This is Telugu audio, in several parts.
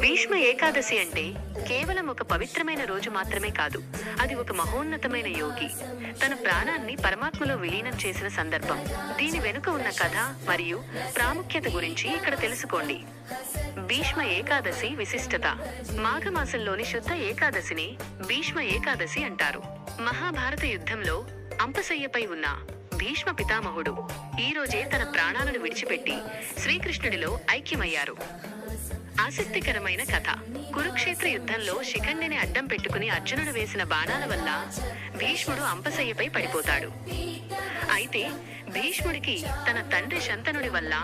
భీష్మ ఏకాదశి అంటే కేవలం ఒక పవిత్రమైన రోజు మాత్రమే కాదు. అది ఒక మహోన్నతమైన యోగి తన ప్రాణాన్ని పరమాత్మలో విలీనం చేసిన సందర్భం. దీని వెనుక ఉన్న కథ మరియు ప్రాముఖ్యత గురించి ఇక్కడ తెలుసుకోండి. భీష్మ ఏకాదశి విశిష్టత. మాఘమాసంలోని శుద్ధ ఏకాదశిని భీష్మ ఏకాదశి అంటారు. మహాభారత యుద్ధంలో అంపశయ్యపై ఉన్న భీష్మ పితామహుడు ఈ రోజే తన ప్రాణాలను విడిచిపెట్టి శ్రీకృష్ణుడిలో ఐక్యమయ్యారు. ఆసక్తికరమైన కథ. కురుక్షేత్ర యుద్ధంలో శిఖండిని అడ్డం పెట్టుకుని అర్జునుడు వేసిన బాణాల వల్ల భీష్ముడు అంపశయ్యపై పడిపోతాడు. అయితే భీష్ముడికి తన తండ్రి శంతనుడి వల్ల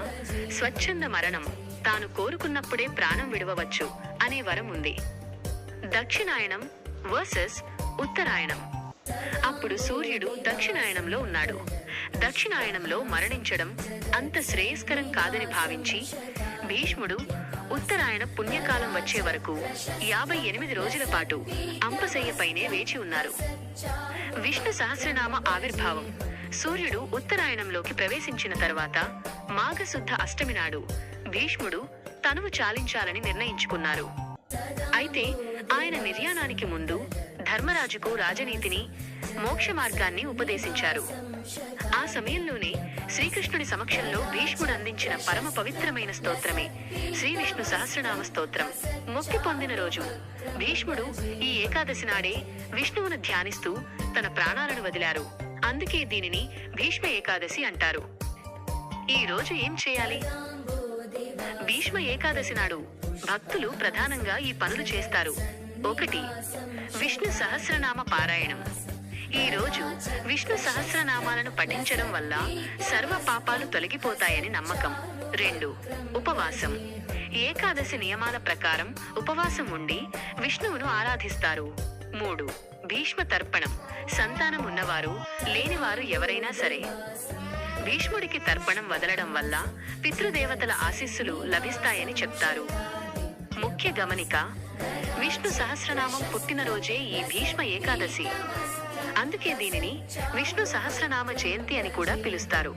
స్వచ్ఛంద మరణం, తాను కోరుకున్నప్పుడే ప్రాణం విడవవచ్చు అనే వరం ఉంది. దక్షిణాయనం వర్సెస్ ఉత్తరాయణం. అప్పుడు సూర్యుడు దక్షిణాయనంలో ఉన్నాడు. దక్షిణాయనంలో మరణించడం అంత శ్రేయస్కరం కాదని భావించి భీష్ముడు ఉత్తరాయణ పుణ్యకాలం వచ్చే వరకు 58 రోజుల పాటు అంపశయ్యపైనే వేచి ఉన్నారు. విష్ణు సహస్రనామ ఆవిర్భావం. సూర్యుడు ఉత్తరాయణంలోకి ప్రవేశించిన తర్వాత మాఘశుద్ధ అష్టమి నాడు భీష్ముడు తనువు చాలించాలని నిర్ణయించుకున్నారు. అయితే ఆయన నిర్యాణానికి ముందు ధర్మరాజుకు రాజనీతిని, మోక్ష మార్గాన్ని ఉపదేశించారు. ఆ సమయంలోనే శ్రీకృష్ణుడి సమక్షంలో భీష్ముడు అందించిన పరమ పవిత్రమైన స్తోత్రమే శ్రీ విష్ణు సహస్రనామ స్తోత్రం. ముక్తి పొందిన రోజు భీష్ముడు ఈ ఏకాదశి నాడే విష్ణువును ధ్యానిస్తూ తన ప్రాణాలను వదిలారు. అందుకే దీనిని భీష్మ ఏకాదశి అంటారు. ఈ రోజు ఏం చేయాలి? భీష్మ ఏకాదశి నాడు భక్తులు ప్రధానంగా ఈ పనులు చేస్తారు. 1. విష్ణు సహస్రనామ పారాయణం. ఈ రోజు విష్ణు సహస్రనామాలను పఠించడం వల్ల సర్వ పాపాలు తొలగిపోతాయని నమ్మకం. 2. ఉపవాసం. ఏకాదశి నియమాల ప్రకారం ఉపవాసం ఉండి విష్ణువును ఆరాధిస్తారు. 3. భీష్మ తర్పణం. సంతానం ఉన్నవారు, లేనివారు ఎవరైనా సరే భీష్ముడికి తర్పణం వదలడం వల్ల పితృదేవతల ఆశీస్సులు లభిస్తాయని చెప్తారు. ముఖ్య గమనిక: విష్ణు సహస్రనామం పుట్టినరోజే ఈ భీష్మ ఏకాదశి. అందుకే దీనిని విష్ణు సహస్రనామ జయంతి అని కూడా పిలుస్తారు.